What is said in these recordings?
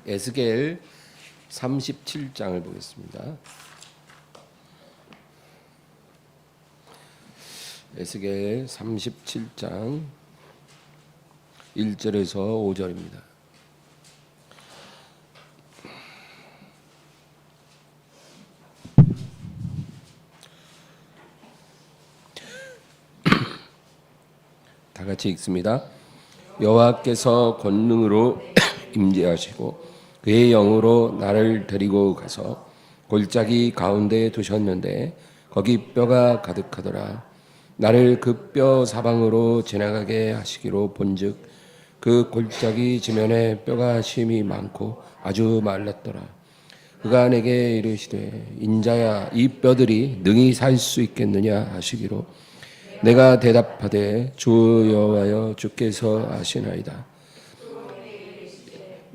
에스겔 37장을 보겠습니다. 에스겔 37장 1절에서 5절입니다. 다 같이 읽습니다. 여호와께서 권능으로 임재하시고 그의 영으로 나를 데리고 가서 골짜기 가운데에 두셨는데 거기 뼈가 가득하더라. 나를 그 뼈 사방으로 지나가게 하시기로 본즉 그 골짜기 지면에 뼈가 심이 많고 아주 말랐더라. 그가 내게 이르시되 인자야 이 뼈들이 능히 살 수 있겠느냐 하시기로 내가 대답하되 주 여호와여 주께서 아시나이다.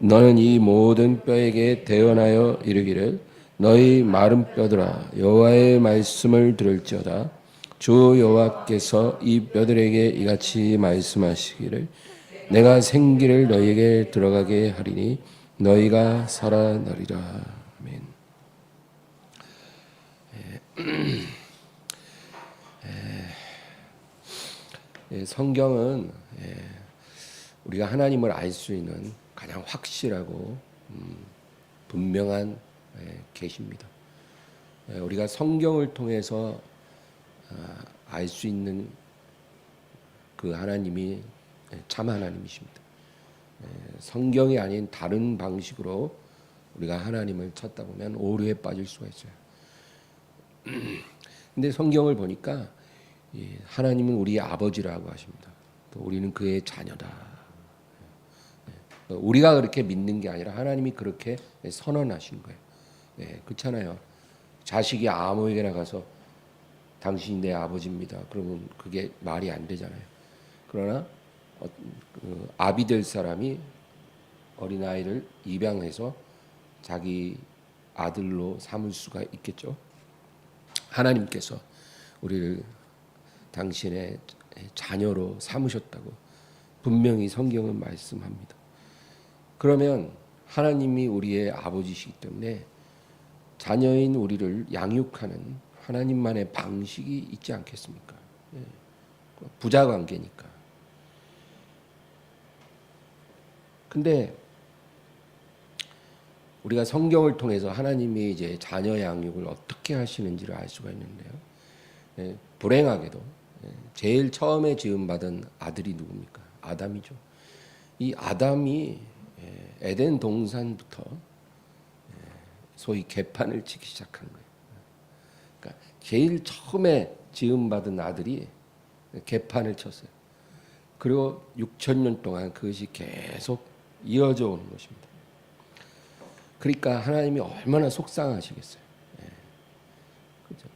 너는 이 모든 뼈에게 대언하여 이르기를 너희 마른 뼈들아 여호와의 말씀을 들을지어다. 주 여호와께서 이 뼈들에게 이같이 말씀하시기를 내가 생기를 너희에게 들어가게 하리니 너희가 살아나리라. 아멘. 성경은 우리가 하나님을 알 수 있는 가장 확실하고 분명한 계시입니다. 우리가 성경을 통해서 알 수 있는 그 하나님이 참 하나님이십니다. 성경이 아닌 다른 방식으로 우리가 하나님을 찾다 보면 오류에 빠질 수가 있어요. 근데 성경을 보니까 하나님은 우리의 아버지라고 하십니다. 또 우리는 그의 자녀다. 우리가 그렇게 믿는 게 아니라 하나님이 그렇게 선언하신 거예요. 그렇잖아요. 자식이 아무에게나 가서 당신이 내 아버지입니다. 그러면 그게 말이 안 되잖아요. 그러나 아비 될 사람이 어린아이를 입양해서 자기 아들로 삼을 수가 있겠죠. 하나님께서 우리를 당신의 자녀로 삼으셨다고 분명히 성경은 말씀합니다. 그러면 하나님이 우리의 아버지시기 때문에 자녀인 우리를 양육하는 하나님만의 방식이 있지 않겠습니까? 부자 관계니까. 근데 우리가 성경을 통해서 하나님이 이제 자녀 양육을 어떻게 하시는지를 알 수가 있는데요. 불행하게도 제일 처음에 지음받은 아들이 누굽니까? 아담이죠. 이 아담이 에덴 동산부터 소위 개판을 치기 시작한 거예요. 그러니까 제일 처음에 지음받은 아들이 개판을 쳤어요. 그리고 6,000년 동안 그것이 계속 이어져 오는 것입니다. 그러니까 하나님이 얼마나 속상하시겠어요. 그렇죠?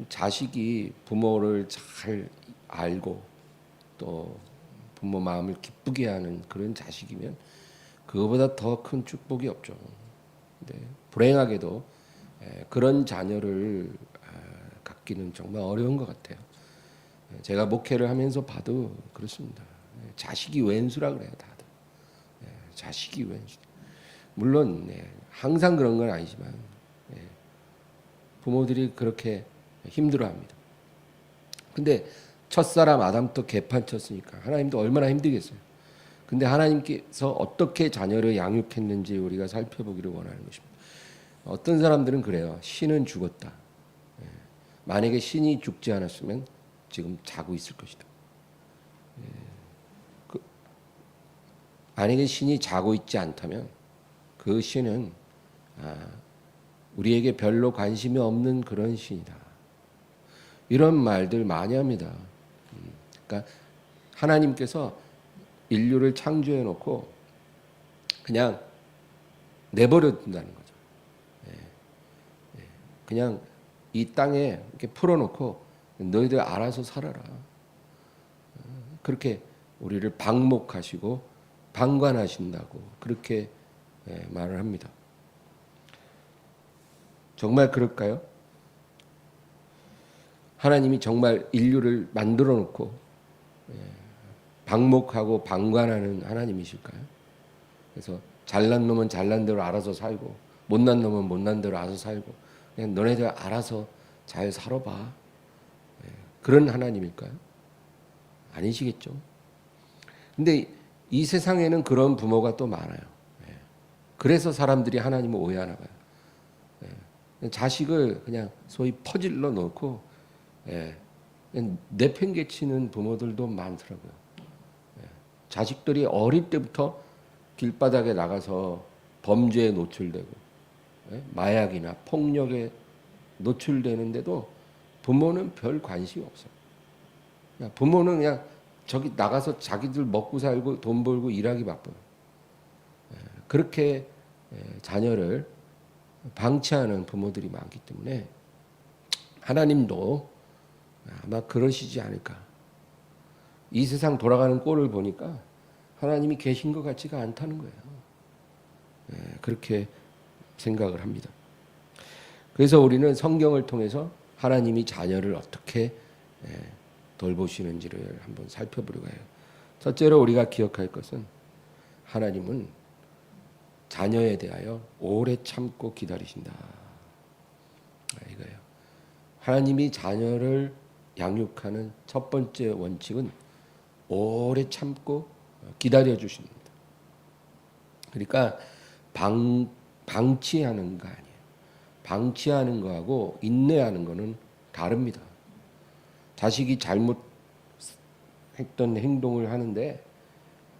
자식이 부모를 잘 알고 또 부모 마음을 기쁘게 하는 그런 자식이면 그거보다 더 큰 축복이 없죠. 근데 불행하게도 그런 자녀를 갖기는 정말 어려운 것 같아요. 제가 목회를 하면서 봐도 그렇습니다. 자식이 왼수라 그래요, 다들. 자식이 왼수. 물론 항상 그런 건 아니지만 부모들이 그렇게 힘들어합니다. 근데 첫사람 아담도 개판 쳤으니까 하나님도 얼마나 힘들겠어요. 근데 하나님께서 어떻게 자녀를 양육했는지 우리가 살펴보기를 원하는 것입니다. 어떤 사람들은 그래요. 신은 죽었다. 만약에 신이 죽지 않았으면 지금 자고 있을 것이다. 만약에 신이 자고 있지 않다면 그 신은 우리에게 별로 관심이 없는 그런 신이다. 이런 말들 많이 합니다. 그러니까 하나님께서 인류를 창조해 놓고 그냥 내버려 둔다는 거죠. 그냥 이 땅에 이렇게 풀어놓고 너희들 알아서 살아라. 그렇게 우리를 방목하시고 방관하신다고 그렇게 말을 합니다. 정말 그럴까요? 하나님이 정말 인류를 만들어 놓고 방목하고 방관하는 하나님이실까요? 그래서 잘난 놈은 잘난 대로 알아서 살고 못난 놈은 못난 대로 알아서 살고 그냥 너네들 알아서 잘 살아봐. 그런 하나님일까요? 아니시겠죠. 근데 이 세상에는 그런 부모가 또 많아요. 그래서 사람들이 하나님을 오해하나 봐요. 자식을 그냥 소위 퍼질러 놓고 내팽개치는 부모들도 많더라고요. 자식들이 어릴 때부터 길바닥에 나가서 범죄에 노출되고 마약이나 폭력에 노출되는데도 부모는 별 관심이 없어요. 부모는 그냥 저기 나가서 자기들 먹고 살고 돈 벌고 일하기 바빠요. 그렇게 자녀를 방치하는 부모들이 많기 때문에 하나님도 아마 그러시지 않을까. 이 세상 돌아가는 꼴을 보니까 하나님이 계신 것 같지가 않다는 거예요. 그렇게 생각을 합니다. 그래서 우리는 성경을 통해서 하나님이 자녀를 어떻게 돌보시는지를 한번 살펴보려고 해요. 첫째로 우리가 기억할 것은 하나님은 자녀에 대하여 오래 참고 기다리신다. 이거예요. 하나님이 자녀를 양육하는 첫 번째 원칙은 오래 참고 기다려 주십니다. 그러니까 방치하는 거 아니에요. 방치하는 거하고 인내하는 거는 다릅니다. 자식이 잘못했던 행동을 하는데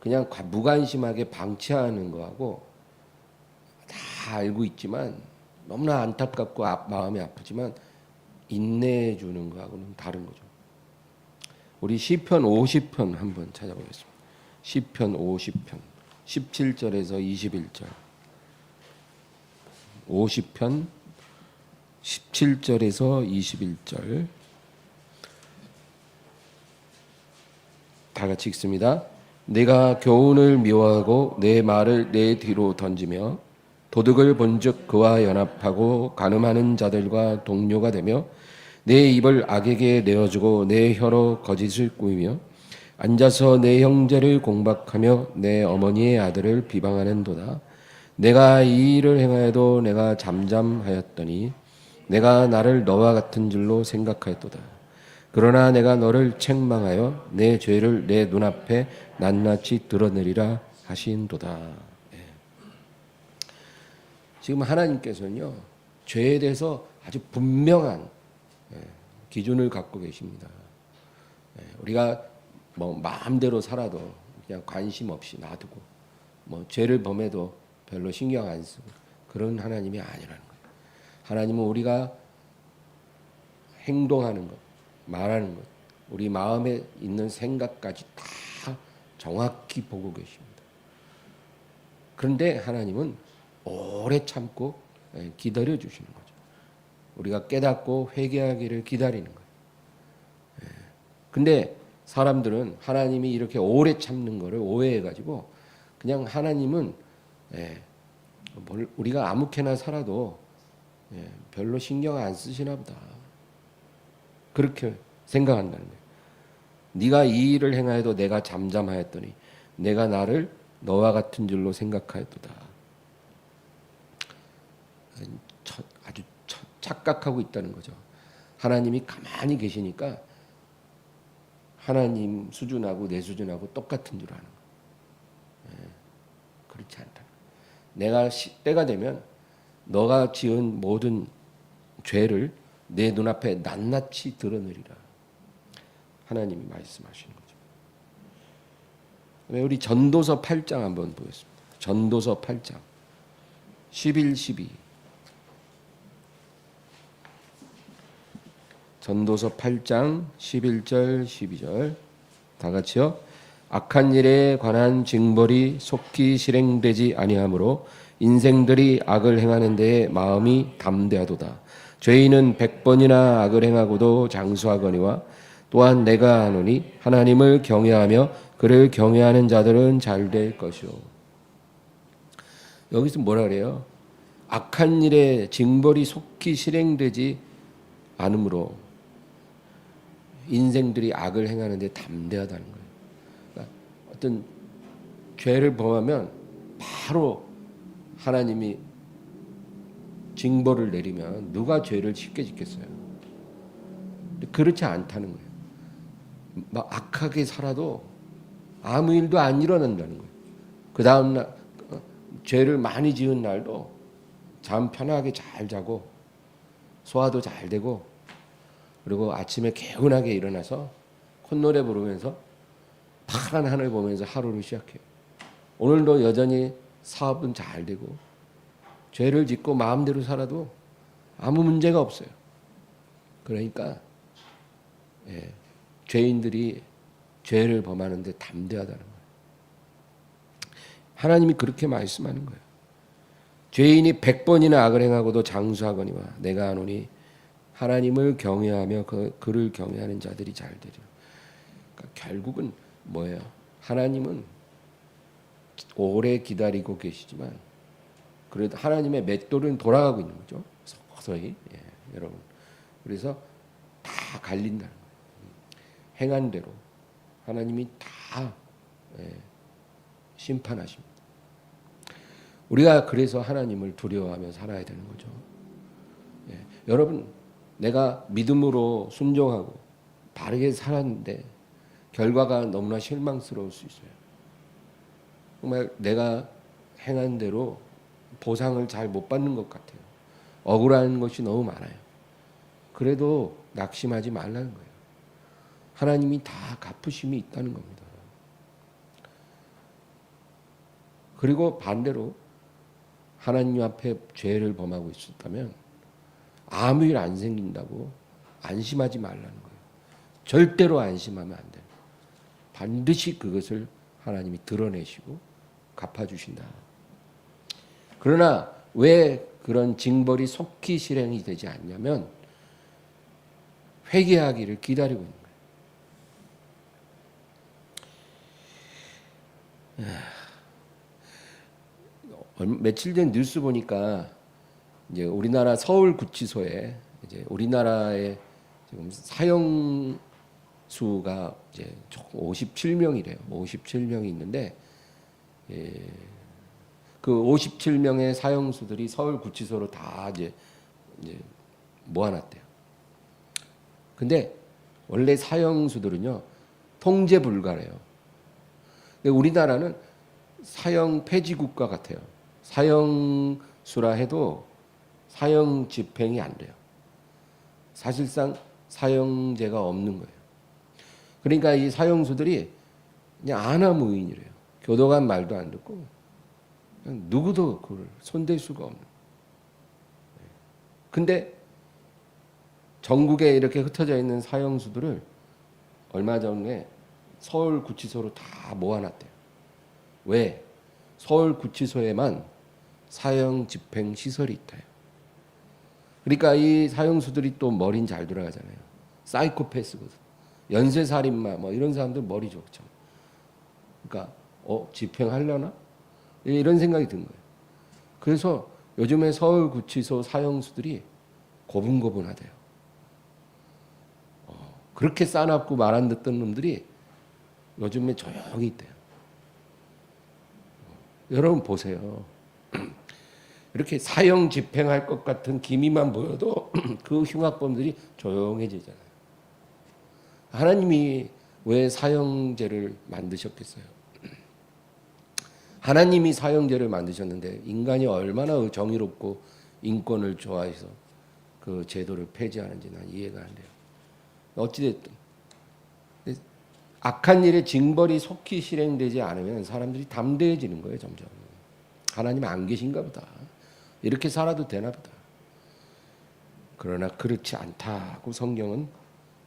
그냥 무관심하게 방치하는 거하고 다 알고 있지만 너무나 안타깝고 마음이 아프지만 인내해 주는 거하고는 다른 거죠. 우리 시편 50편 한번 찾아보겠습니다. 시편 50편 17절에서 21절. 50편 17절에서 21절. 다 같이 읽습니다. 내가 교훈을 미워하고 내 말을 내 뒤로 던지며 도둑을 본즉 그와 연합하고 간음하는 자들과 동료가 되며 내 입을 악에게 내어주고 내 혀로 거짓을 꾸미며 앉아서 내 형제를 공박하며 내 어머니의 아들을 비방하는도다. 내가 이 일을 행하여도 내가 잠잠하였더니 내가 나를 너와 같은 줄로 생각하였도다. 그러나 내가 너를 책망하여 내 죄를 내 눈앞에 낱낱이 드러내리라 하신도다. 지금 하나님께서는요, 죄에 대해서 아주 분명한 기준을 갖고 계십니다. 우리가 뭐 마음대로 살아도 그냥 관심 없이 놔두고 뭐 죄를 범해도 별로 신경 안 쓰고 그런 하나님이 아니라는 거예요. 하나님은 우리가 행동하는 것, 말하는 것, 우리 마음에 있는 생각까지 다 정확히 보고 계십니다. 그런데 하나님은 오래 참고 기다려 주시는 거죠. 우리가 깨닫고 회개하기를 기다리는 거예요. 근데 사람들은 하나님이 이렇게 오래 참는 거를 오해해가지고 그냥 하나님은 우리가 아무렇게나 살아도 별로 신경 안 쓰시나 보다. 그렇게 생각한다는 거예요. 네가 이 일을 행하여도 내가 잠잠하였더니 내가 나를 너와 같은 줄로 생각하였도다. 아주 착각하고 있다는 거죠. 하나님이 가만히 계시니까 하나님 수준하고 내 수준하고 똑같은 줄 아는 거예요. 그렇지 않다. 내가 때가 되면 너가 지은 모든 죄를 내 눈앞에 낱낱이 드러내리라. 하나님이 말씀하시는 거죠. 우리 전도서 8장 한번 보겠습니다. 전도서 8장 11, 12. 전도서 8장 11절 12절 다 같이요. 악한 일에 관한 징벌이 속히 실행되지 아니하므로 인생들이 악을 행하는 데에 마음이 담대하도다. 죄인은 100번이나 악을 행하고도 장수하거니와 또한 내가 아노니 하나님을 경외하며 그를 경외하는 자들은 잘 될 것이요. 여기서 뭐라 그래요? 악한 일에 징벌이 속히 실행되지 않으므로 인생들이 악을 행하는 데 담대하다는 거예요. 그러니까 어떤 죄를 범하면 바로 하나님이 징벌을 내리면 누가 죄를 쉽게 짓겠어요? 그렇지 않다는 거예요. 막 악하게 살아도 아무 일도 안 일어난다는 거예요. 그 다음날 죄를 많이 지은 날도 잠 편하게 잘 자고 소화도 잘 되고, 그리고 아침에 개운하게 일어나서 콧노래 부르면서 파란 하늘 보면서 하루를 시작해요. 오늘도 여전히 사업은 잘 되고 죄를 짓고 마음대로 살아도 아무 문제가 없어요. 그러니까 죄인들이 죄를 범하는데 담대하다는 거예요. 하나님이 그렇게 말씀하는 거예요. 죄인이 100번이나 악을 행하고도 장수하거니와 내가 하노니 하나님을 경외하며 그를 경외하는 자들이 잘 되리라. 그러니까 결국은 뭐예요? 하나님은 오래 기다리고 계시지만 그래도 하나님의 맷돌은 돌아가고 있는 거죠. 서서히. 여러분. 그래서 다 갈린다는 거예요. 행한 대로 하나님이 다 심판하십니다. 우리가 그래서 하나님을 두려워하며 살아야 되는 거죠. 여러분, 내가 믿음으로 순종하고 바르게 살았는데 결과가 너무나 실망스러울 수 있어요. 정말 내가 행한 대로 보상을 잘 못 받는 것 같아요. 억울한 것이 너무 많아요. 그래도 낙심하지 말라는 거예요. 하나님이 다 갚으심이 있다는 겁니다. 그리고 반대로 하나님 앞에 죄를 범하고 있었다면 아무 일 안 생긴다고 안심하지 말라는 거예요. 절대로 안심하면 안 돼요. 반드시 그것을 하나님이 드러내시고 갚아주신다. 그러나 왜 그런 징벌이 속히 실행이 되지 않냐면 회개하기를 기다리고 있는 거예요. 며칠 전 뉴스 보니까 이제 우리나라 서울 구치소에 이제 우리나라의 지금 사형 수가 이제 57명이래요. 57명이 있는데 그 57명의 사형수들이 서울 구치소로 다 이제 모아놨대요. 근데 원래 사형수들은요 통제 불가래요. 근데 우리나라는 사형 폐지 국가 같아요. 사형수라 해도 사형 집행이 안 돼요. 사실상 사형제가 없는 거예요. 그러니까 이 사형수들이 그냥 안하무인이래요. 교도관 말도 안 듣고 그냥 누구도 그걸 손댈 수가 없는. 근데 전국에 이렇게 흩어져 있는 사형수들을 얼마 전에 서울 구치소로 다 모아놨대요. 왜? 서울 구치소에만 사형 집행 시설이 있다요. 그러니까 이 사형수들이 또 머리는 잘 돌아가잖아요. 사이코패스거든. 연쇄살인마 뭐 이런 사람들 머리 좋죠. 그러니까 집행하려나? 이런 생각이 든 거예요. 그래서 요즘에 서울구치소 사형수들이 고분고분하대요. 그렇게 싸납고 말 안 듣던 놈들이 요즘에 조용히 있대요. 여러분 보세요. 이렇게 사형 집행할 것 같은 기미만 보여도 그 흉악범들이 조용해지잖아요. 하나님이 왜 사형제를 만드셨겠어요? 하나님이 사형제를 만드셨는데 인간이 얼마나 정의롭고 인권을 좋아해서 그 제도를 폐지하는지 난 이해가 안 돼요. 어찌됐든 악한 일의 징벌이 속히 실행되지 않으면 사람들이 담대해지는 거예요. 점점. 하나님 안 계신가 보다. 이렇게 살아도 되나 보다. 그러나 그렇지 않다고 성경은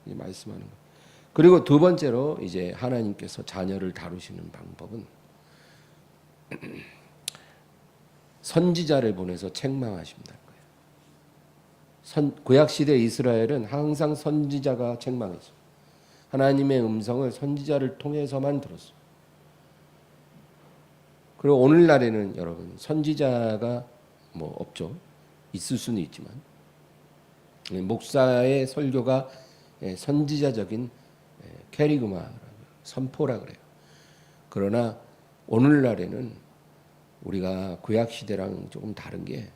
말씀하는 거예요. 그리고 두 번째로 이제 하나님께서 자녀를 다루시는 방법은 선지자를 보내서 책망하신다는 거예요. 구약시대 이스라엘은 항상 선지자가 책망했어요. 하나님의 음성을 선지자를 통해서만 들었어요. 그리고 오늘날에는 여러분 선지자가 뭐 없죠. 있을 수는 있지만 목사의 설교가 선지자적인 캐리그마 선포라 그래요. 그러나 오늘날에는 우리가 구약 시대랑 조금 다른 게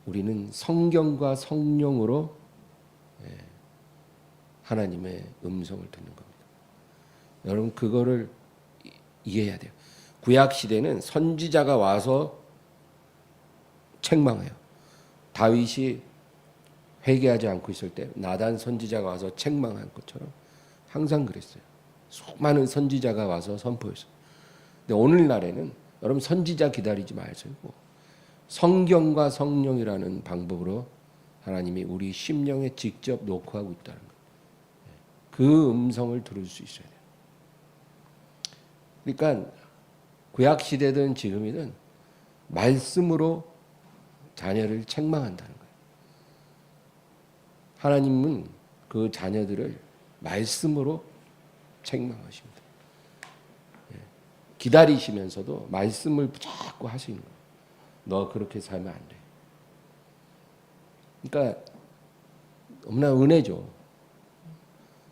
우리는 성경과 성령으로 하나님의 음성을 듣는 겁니다. 여러분 그거를 이해해야 돼요. 구약 시대는 선지자가 와서 책망해요. 다윗이 회개하지 않고 있을 때 나단 선지자가 와서 책망한 것처럼 항상 그랬어요. 수많은 선지자가 와서 선포했어요. 근데 오늘날에는 여러분 선지자 기다리지 마시고 성경과 성령이라는 방법으로 하나님이 우리 심령에 직접 녹화하고 있다는 거예요. 그 음성을 들을 수 있어야 돼요. 그러니까 구약 시대든 지금이든 말씀으로 자녀를 책망한다는 거예요. 하나님은 그 자녀들을 말씀으로 책망하십니다. 기다리시면서도 말씀을 자꾸 하시는 거예요. 너 그렇게 살면 안 돼. 그러니까 너무나 은혜죠.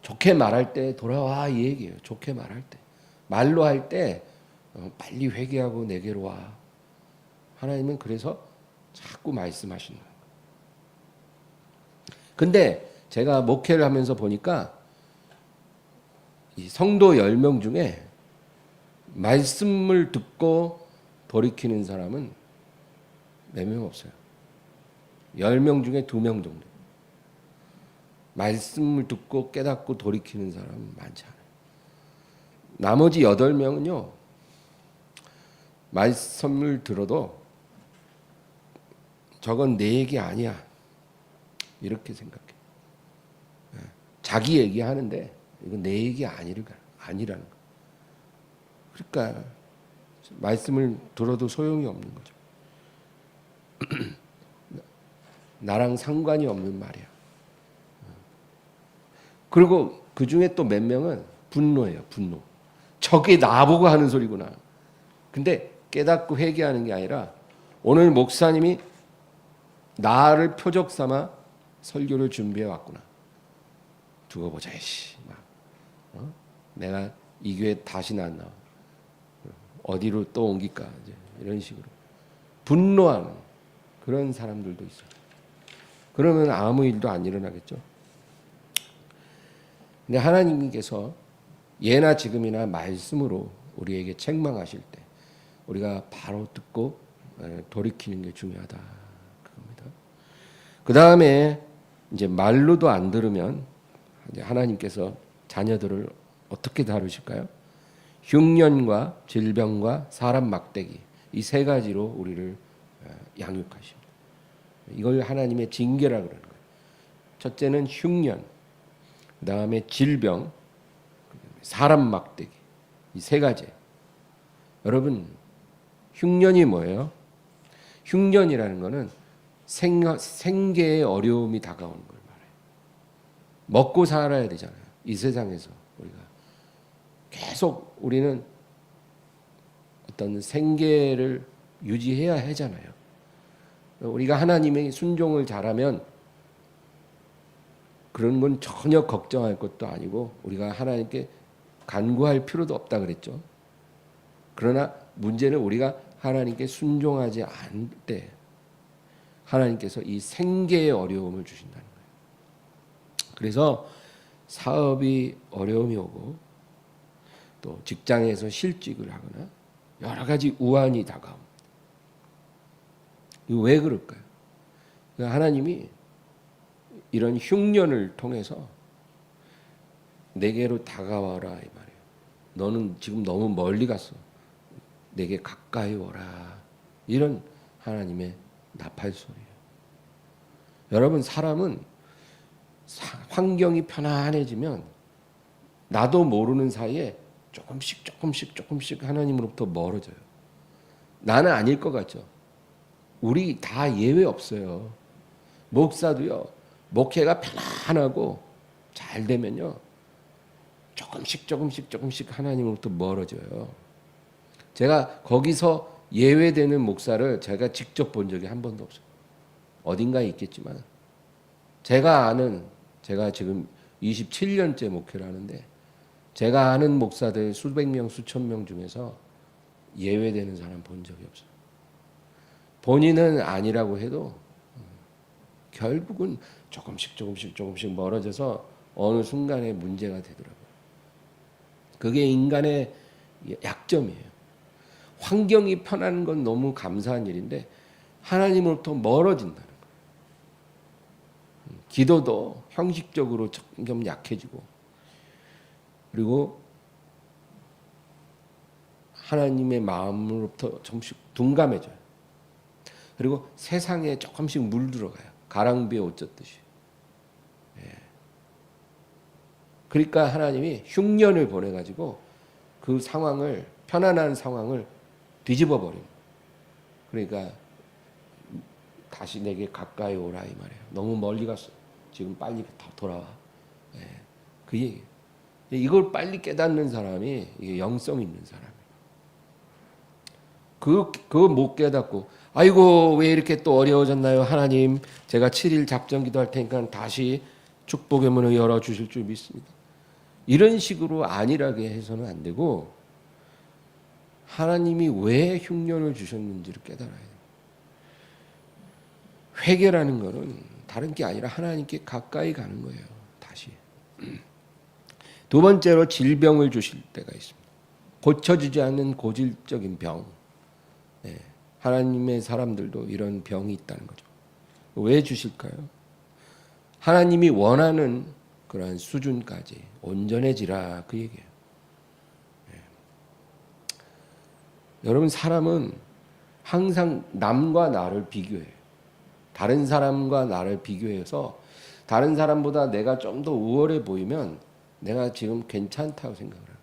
좋게 말할 때 돌아와 이 얘기예요. 좋게 말할 때. 말로 할 때 빨리 회개하고 내게로 와. 하나님은 그래서 자꾸 말씀하시는 거예요. 근데 제가 목회를 하면서 보니까 이 성도 10명 중에 말씀을 듣고 돌이키는 사람은 몇 명 없어요. 10명 중에 2명 정도. 말씀을 듣고 깨닫고 돌이키는 사람은 많지 않아요. 나머지 8명은요. 말씀을 들어도 저건 내 얘기 아니야. 이렇게 생각해. 자기 얘기하는데 이건 내 얘기 아니라는 거. 그러니까 말씀을 들어도 소용이 없는 거죠. 나랑 상관이 없는 말이야. 그리고 그 중에 또 몇 명은 분노예요. 분노. 저게 나보고 하는 소리구나. 근데 깨닫고 회개하는 게 아니라 오늘 목사님이 나를 표적 삼아 설교를 준비해 왔구나. 두고 보자. 내가 이 교회 다시는 안 나와. 어디로 또 옮길까? 이제 이런 식으로 분노하는 그런 사람들도 있어요. 그러면 아무 일도 안 일어나겠죠. 근데 하나님께서 예나 지금이나 말씀으로 우리에게 책망하실 때 우리가 바로 듣고 돌이키는 게 중요하다. 그겁니다. 그 다음에 이제 말로도 안 들으면 이제 하나님께서 자녀들을 어떻게 다루실까요? 흉년과 질병과 사람 막대기 이 세 가지로 우리를 양육하십니다. 이걸 하나님의 징계라 그러는 거예요. 첫째는 흉년, 그 다음에 질병, 사람 막대기 이 세 가지. 여러분 흉년이 뭐예요? 흉년이라는 거는 생계의 어려움이 다가오는 걸 말해요. 먹고 살아야 되잖아요. 이 세상에서 우리가 계속 우리는 어떤 생계를 유지해야 하잖아요. 우리가 하나님의 순종을 잘하면 그런 건 전혀 걱정할 것도 아니고 우리가 하나님께 간구할 필요도 없다 그랬죠. 그러나 문제는 우리가 하나님께 순종하지 않을 때 하나님께서 이 생계의 어려움을 주신다는 거예요. 그래서 사업이 어려움이 오고 또 직장에서 실직을 하거나 여러 가지 우환이 다가옵니다. 이거 왜 그럴까요? 하나님이 이런 흉년을 통해서 내게로 다가와라 이 말이에요. 너는 지금 너무 멀리 갔어. 내게 가까이 오라. 이런 하나님의 나팔소리예요. 여러분 사람은 환경이 편안해지면 나도 모르는 사이에 조금씩 하나님으로부터 멀어져요. 나는 아닐 것 같죠. 우리 다 예외 없어요. 목사도요. 목회가 편안하고 잘 되면요. 조금씩 하나님으로부터 멀어져요. 제가 거기서 예외되는 목사를 제가 직접 본 적이 한 번도 없어요. 어딘가에 있겠지만 제가 지금 27년째 목회를 하는데 제가 아는 목사들 수백 명, 수천 명 중에서 예외되는 사람 본 적이 없어요. 본인은 아니라고 해도 결국은 조금씩 멀어져서 어느 순간에 문제가 되더라고요. 그게 인간의 약점이에요. 환경이 편한 건 너무 감사한 일인데 하나님으로부터 멀어진다는 거예요. 기도도 형식적으로 점점 약해지고, 그리고 하나님의 마음으로부터 조금씩 둔감해져요. 그리고 세상에 조금씩 물들어가요. 가랑비에 옷 젖듯이. 그러니까 하나님이 흉년을 보내가지고 그 상황을, 편안한 상황을 뒤집어 버립니다. 그러니까 다시 내게 가까이 오라 이 말이에요. 너무 멀리 갔어. 지금 빨리 돌아와. 그 얘기예요. 이걸 빨리 깨닫는 사람이 이게 영성 있는 사람이에요. 그거 못 깨닫고, 아이고 왜 이렇게 또 어려워졌나요? 하나님, 제가 7일 작정 기도할 테니까 다시 축복의 문을 열어주실 줄 믿습니다. 이런 식으로 안일하게 해서는 안 되고, 하나님이 왜 흉년을 주셨는지를 깨달아야 돼요. 회개라는 것은 다른 게 아니라 하나님께 가까이 가는 거예요. 다시. 두 번째로 질병을 주실 때가 있습니다. 고쳐지지 않는 고질적인 병. 하나님의 사람들도 이런 병이 있다는 거죠. 왜 주실까요? 하나님이 원하는 그러한 수준까지 온전해지라 그 얘기예요. 여러분, 사람은 항상 남과 나를 비교해요. 다른 사람과 나를 비교해서 다른 사람보다 내가 좀 더 우월해 보이면 내가 지금 괜찮다고 생각을 해요.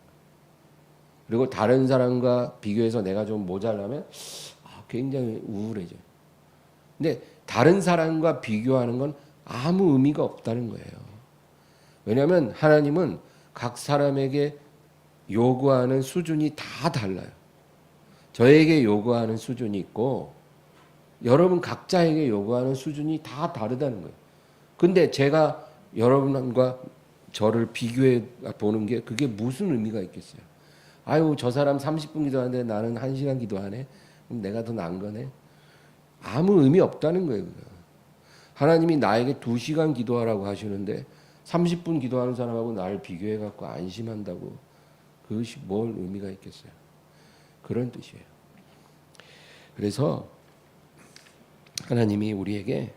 그리고 다른 사람과 비교해서 내가 좀 모자라면 굉장히 우울해져요. 근데 다른 사람과 비교하는 건 아무 의미가 없다는 거예요. 왜냐하면 하나님은 각 사람에게 요구하는 수준이 다 달라요. 저에게 요구하는 수준이 있고 여러분 각자에게 요구하는 수준이 다 다르다는 거예요. 근데 제가 여러분과 저를 비교해 보는 게 그게 무슨 의미가 있겠어요? 아유, 저 사람 30분 기도하는데 나는 1시간 기도하네. 그럼 내가 더 나은 거네. 아무 의미 없다는 거예요. 하나님이 나에게 2시간 기도하라고 하시는데 30분 기도하는 사람하고 나를 비교해 갖고 안심한다고, 그것이 뭘 의미가 있겠어요? 그런 뜻이에요. 그래서 하나님이 우리에게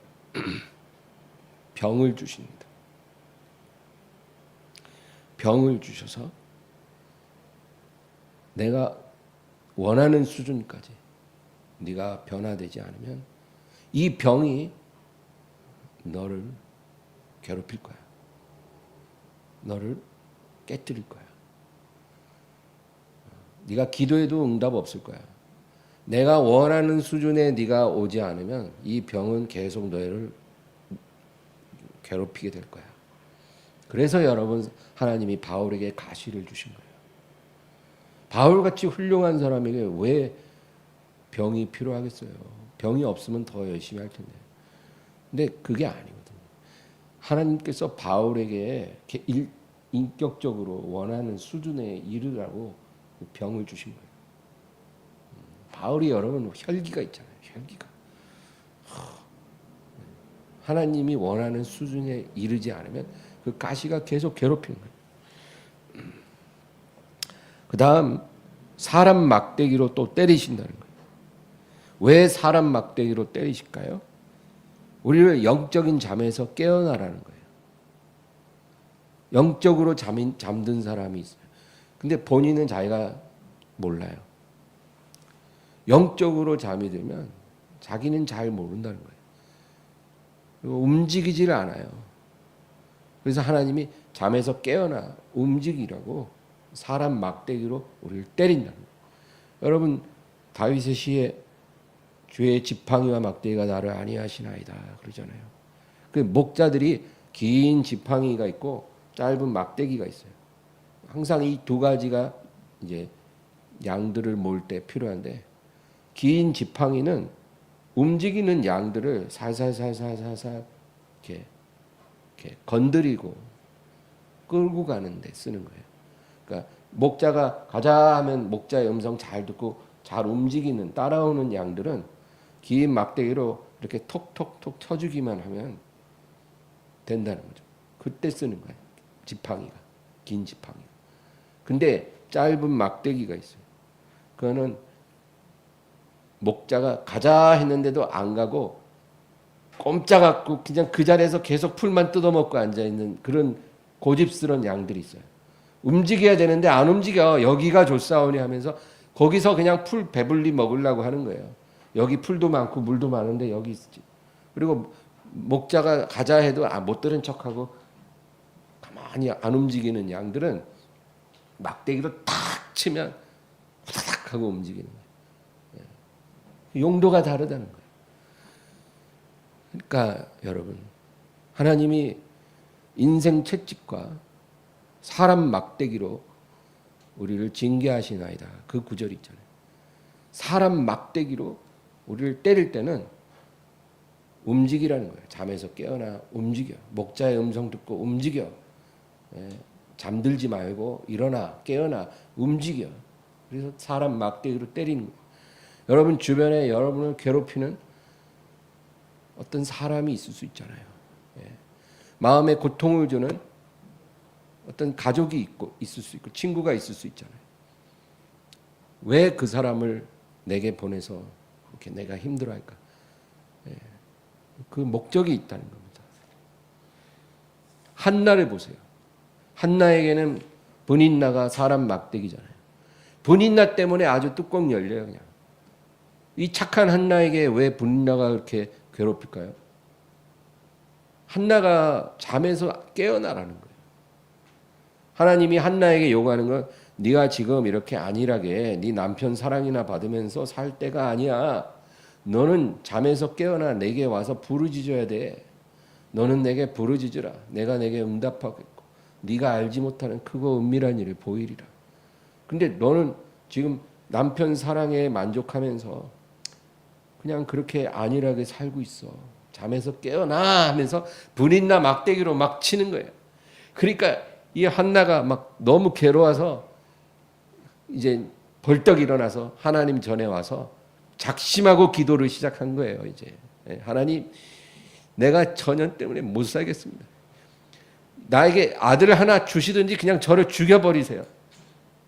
병을 주십니다. 병을 주셔서 내가 원하는 수준까지 네가 변화되지 않으면 이 병이 너를 괴롭힐 거야. 너를 깨뜨릴 거야. 네가 기도해도 응답 없을 거야. 내가 원하는 수준에 네가 오지 않으면 이 병은 계속 너를 괴롭히게 될 거야. 그래서 여러분, 하나님이 바울에게 가시를 주신 거예요. 바울같이 훌륭한 사람에게 왜 병이 필요하겠어요? 병이 없으면 더 열심히 할 텐데. 근데 그게 아니거든요. 하나님께서 바울에게 인격적으로 원하는 수준에 이르라고 병을 주신 거예요. 바울이 여러분 혈기가 있잖아요. 혈기가. 하나님이 원하는 수준에 이르지 않으면 그 가시가 계속 괴롭히는 거예요. 그 다음 사람 막대기로 또 때리신다는 거예요. 왜 사람 막대기로 때리실까요? 우리를 영적인 잠에서 깨어나라는 거예요. 영적으로 잠든 사람이 있어요. 근데 본인은 자기가 몰라요. 영적으로 잠이 들면 자기는 잘 모른다는 거예요. 그리고 움직이지를 않아요. 그래서 하나님이 잠에서 깨어나 움직이라고 사람 막대기로 우리를 때린다는 거예요. 여러분, 다윗의 시에 주의 지팡이와 막대기가 나를 안위하시나이다 그러잖아요. 그 목자들이 긴 지팡이가 있고 짧은 막대기가 있어요. 항상 이 두 가지가 이제 양들을 몰 때 필요한데, 긴 지팡이는 움직이는 양들을 살살살살살살 이렇게 건드리고 끌고 가는 데 쓰는 거예요. 그러니까 목자가 가자 하면 목자의 음성 잘 듣고 잘 움직이는 따라오는 양들은 긴 막대기로 이렇게 톡톡톡 쳐주기만 하면 된다는 거죠. 그때 쓰는 거예요. 지팡이가, 긴 지팡이가. 근데 짧은 막대기가 있어요. 그거는 목자가 가자 했는데도 안 가고 꼼짝않고 그냥 그 자리에서 계속 풀만 뜯어먹고 앉아있는 그런 고집스러운 양들이 있어요. 움직여야 되는데 안 움직여. 여기가 좋사오니 하면서 거기서 그냥 풀 배불리 먹으려고 하는 거예요. 여기 풀도 많고 물도 많은데 여기 있지. 그리고 목자가 가자 해도 못 들은 척하고 가만히 안 움직이는 양들은 막대기로 탁 치면 후다닥 하고 움직이는 거예요. 용도가 다르다는 거예요. 그러니까 여러분, 하나님이 인생 채찍과 사람 막대기로 우리를 징계하시나이다. 그 구절이 있잖아요. 사람 막대기로 우리를 때릴 때는 움직이라는 거예요. 잠에서 깨어나 움직여. 목자의 음성 듣고 움직여. 잠들지 말고 일어나 깨어나 움직여. 그래서 사람 막대기로 때리는 거예요. 여러분 주변에 여러분을 괴롭히는 어떤 사람이 있을 수 있잖아요. 마음에 고통을 주는 어떤 가족이 있을 수 있고 친구가 있을 수 있잖아요. 왜 그 사람을 내게 보내서 이렇게 내가 힘들어할까? 그 목적이 있다는 겁니다. 한나를 보세요. 한나에게는 분인나가 사람 막대기잖아요. 분인나 때문에 아주 뚜껑 열려요. 그냥 이 착한 한나에게 왜 분인나가 그렇게 괴롭힐까요? 한나가 잠에서 깨어나라는 거예요. 하나님이 한나에게 요구하는 건 네가 지금 이렇게 안일하게 네 남편 사랑이나 받으면서 살 때가 아니야. 너는 잠에서 깨어나 내게 와서 부르짖어야 돼. 너는 내게 부르짖으라. 내가 내게 응답하겠고 네가 알지 못하는 크고 은밀한 일을 보이리라. 근데 너는 지금 남편 사랑에 만족하면서 그냥 그렇게 안일하게 살고 있어. 잠에서 깨어나 하면서 분인나 막대기로 막 치는 거예요. 그러니까 이 한나가 막 너무 괴로워서 이제 벌떡 일어나서 하나님 전에 와서 작심하고 기도를 시작한 거예요. 이제 하나님, 내가 저년 때문에 못 살겠습니다. 나에게 아들을 하나 주시든지 그냥 저를 죽여버리세요.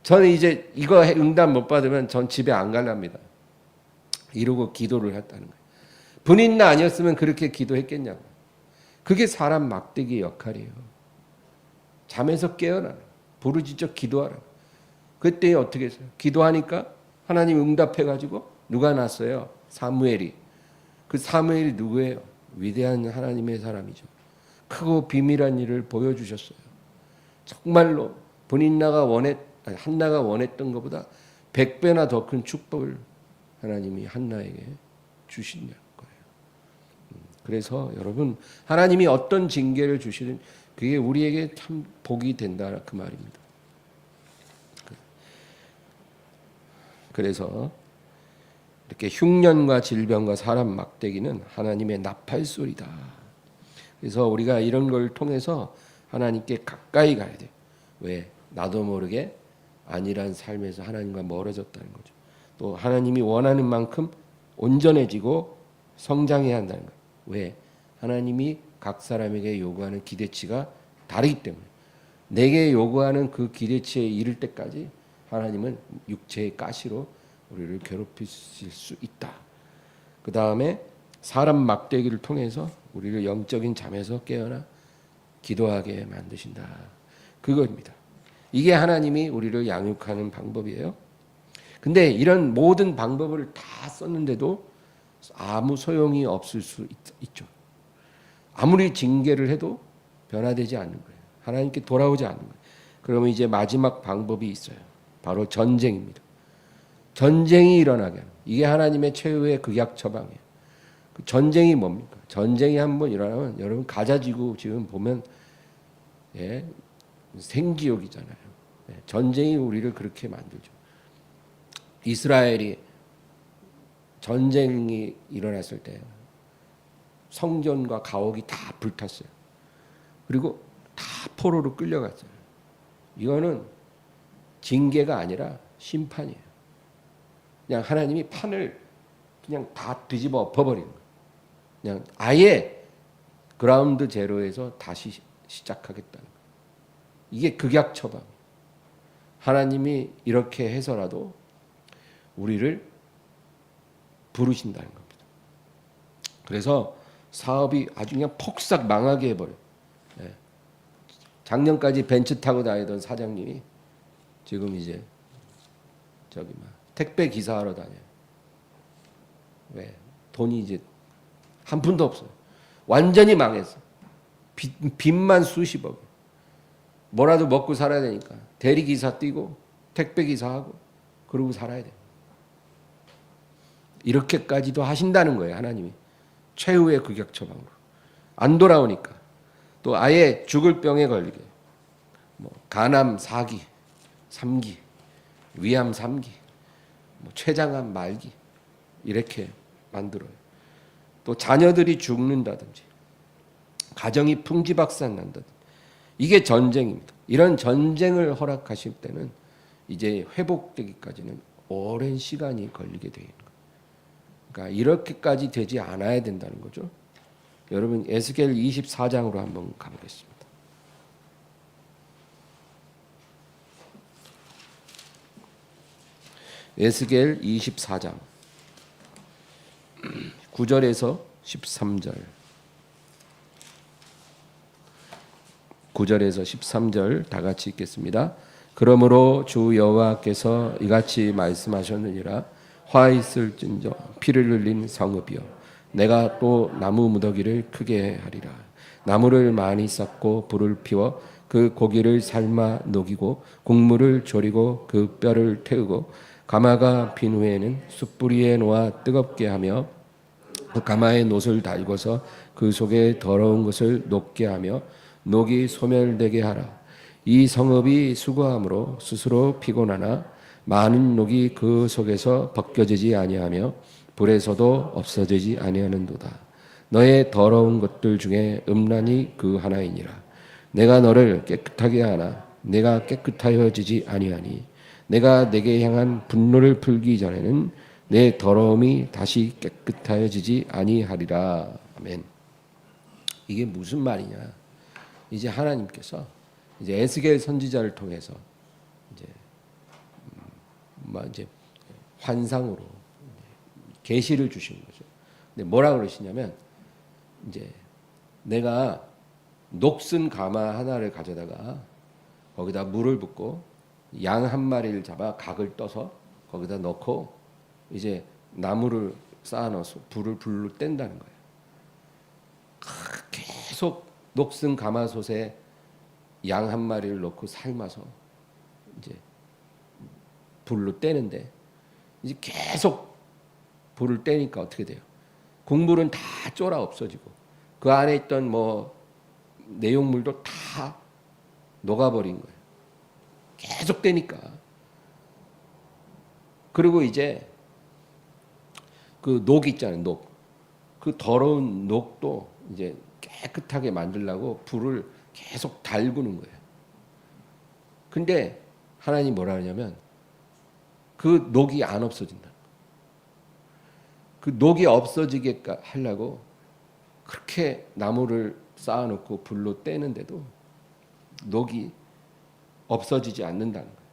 저는 이제 이거 응답 못 받으면 전 집에 안 갈랍니다. 이러고 기도를 했다는 거예요. 분인나 아니었으면 그렇게 기도했겠냐고. 그게 사람 막대기의 역할이에요. 잠에서 깨어나라. 부르짖어 기도하라. 그때 어떻게 했어요? 기도하니까 하나님 응답해가지고 누가 났어요? 사무엘이. 그 사무엘이 누구예요? 위대한 하나님의 사람이죠. 크고 비밀한 일을 보여주셨어요. 정말로 한나가 원했던 것보다 100배나 더 큰 축복을 하나님이 한나에게 주신 거예요. 그래서 여러분, 하나님이 어떤 징계를 주시든 그게 우리에게 참 복이 된다 그 말입니다. 그래서 이렇게 흉년과 질병과 사람 막대기는 하나님의 나팔소리다. 그래서 우리가 이런 걸 통해서 하나님께 가까이 가야 돼요. 왜? 나도 모르게 안일한 삶에서 하나님과 멀어졌다는 거죠. 또 하나님이 원하는 만큼 온전해지고 성장해야 한다는 거예요. 왜? 하나님이 각 사람에게 요구하는 기대치가 다르기 때문에 내게 요구하는 그 기대치에 이를 때까지 하나님은 육체의 가시로 우리를 괴롭히실 수 있다. 그 다음에 사람 막대기를 통해서 우리를 영적인 잠에서 깨어나 기도하게 만드신다. 그겁니다. 이게 하나님이 우리를 양육하는 방법이에요. 근데 이런 모든 방법을 다 썼는데도 아무 소용이 없을 수 있죠. 아무리 징계를 해도 변화되지 않는 거예요. 하나님께 돌아오지 않는 거예요. 그러면 이제 마지막 방법이 있어요. 바로 전쟁입니다. 전쟁이 일어나게 하는, 이게 하나님의 최후의 극약 처방이에요. 그 전쟁이 뭡니까? 전쟁이 한번 일어나면 여러분 가자지구 지금 보면 생지옥이잖아요. 전쟁이 우리를 그렇게 만들죠. 이스라엘이 전쟁이 일어났을 때 성전과 가옥이 다 불탔어요. 그리고 다 포로로 끌려갔어요. 이거는 징계가 아니라 심판이에요. 그냥 하나님이 판을 그냥 다 뒤집어 엎어버리는 거예요. 그냥 아예 그라운드 제로에서 다시 시작하겠다는 거예요. 이게 극약 처방. 하나님이 이렇게 해서라도 우리를 부르신다는 겁니다. 그래서 사업이 아주 그냥 폭삭 망하게 해버려요. 예. 작년까지 벤츠 타고 다니던 사장님이 지금 이제 저기 택배 기사하러 다녀요. 왜? 돈이 이제 한 푼도 없어요. 완전히 망했어. 빚만 수십억. 뭐라도 먹고 살아야 되니까 대리기사 뛰고 택배기사 하고 그러고 살아야 돼. 이렇게까지도 하신다는 거예요. 하나님이. 최후의 극약 처방으로. 안 돌아오니까. 또 아예 죽을 병에 걸리게. 간암 4기, 3기, 위암 3기, 췌장암 말기 이렇게 만들어요. 또 자녀들이 죽는다든지 가정이 풍지박산 난다든지 이게 전쟁입니다. 이런 전쟁을 허락하실 때는 이제 회복되기까지는 오랜 시간이 걸리게 되는 거예요. 그러니까 이렇게까지 되지 않아야 된다는 거죠. 여러분 에스겔 24장으로 한번 가보겠습니다. 에스겔 24장 9절에서 13절 9절에서 13절 다 같이 읽겠습니다. 그러므로 주 여호와께서 이같이 말씀하셨느니라. 화 있을진저 피를 흘린 성읍이여 내가 또 나무 무더기를 크게 하리라. 나무를 많이 쌓고 불을 피워 그 고기를 삶아 녹이고 국물을 졸이고 그 뼈를 태우고 가마가 빈 후에는 숯불위에 놓아 뜨겁게 하며 그 가마에 놋을 달궈서 그 속에 더러운 것을 녹게 하며 녹이 소멸되게 하라. 이 성읍이 수고함으로 스스로 피곤하나 많은 녹이 그 속에서 벗겨지지 아니하며 불에서도 없어지지 아니하는도다. 너의 더러운 것들 중에 음란이 그 하나이니라. 내가 너를 깨끗하게 하나 내가 깨끗하여지지 아니하니 내가 내게 향한 분노를 풀기 전에는 내 더러움이 다시 깨끗하여지지 아니하리라. 아멘. 이게 무슨 말이냐? 이제 하나님께서 이제 에스겔 선지자를 통해서 이제 환상으로 계시를 주시는 거죠. 근데 뭐라 그러시냐면 이제 내가 녹슨 가마 하나를 가져다가 거기다 물을 붓고 양 한 마리를 잡아 각을 떠서 거기다 넣고 이제 나무를 쌓아 넣어서 불로 뗀다는 거예요. 계속 녹슨 가마솥에 양 한 마리를 넣고 삶아서 이제 불로 떼는데 이제 계속 불을 떼니까 어떻게 돼요? 국물은 다 쫄아 없어지고 그 안에 있던 내용물도 다 녹아버린 거예요. 계속 떼니까. 그리고 이제 그 녹 있잖아요. 녹. 그 더러운 녹도 이제 깨끗하게 만들려고 불을 계속 달구는 거예요. 근데 하나님 뭐라 하냐면 그 녹이 안 없어진다. 그 녹이 없어지게 하려고 그렇게 나무를 쌓아놓고 불로 떼는데도 녹이 없어지지 않는다는 거예요.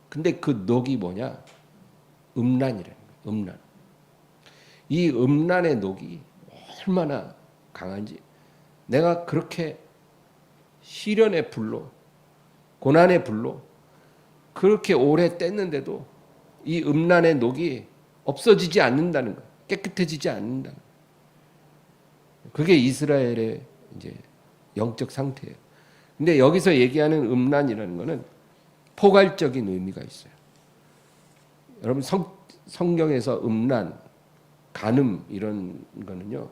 근데 그 녹이 뭐냐? 음란이라는 거예요. 음란. 이 음란의 녹이 얼마나 강한지 내가 그렇게 시련의 불로 고난의 불로 그렇게 오래 뗐는데도 이 음란의 녹이 없어지지 않는다는 거예요. 깨끗해지지 않는다는 거예요. 그게 이스라엘의 이제 영적 상태예요. 근데 여기서 얘기하는 음란이라는 것은 포괄적인 의미가 있어요. 여러분 성경에서 음란, 간음 이런 거는요.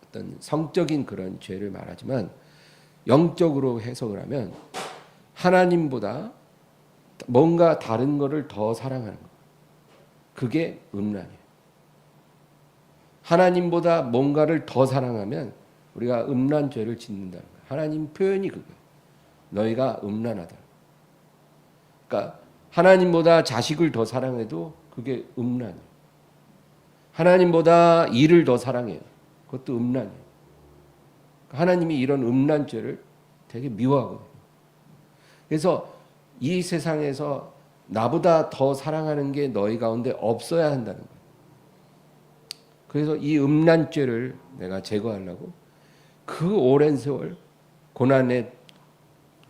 어떤 성적인 그런 죄를 말하지만 영적으로 해석을 하면 하나님보다 뭔가 다른 거를 더 사랑하는 거. 그게 음란이에요. 하나님보다 뭔가를 더 사랑하면 우리가 음란 죄를 짓는다는 거예요. 하나님 표현이 그거예요. 너희가 음란하다. 그러니까 하나님보다 자식을 더 사랑해도 그게 음란이에요. 하나님보다 일을 더 사랑해요. 그것도 음란이에요. 하나님이 이런 음란죄를 되게 미워하거든요. 그래서 이 세상에서 나보다 더 사랑하는 게 너희 가운데 없어야 한다는 거예요. 그래서 이 음란죄를 내가 제거하려고 그 오랜 세월 고난의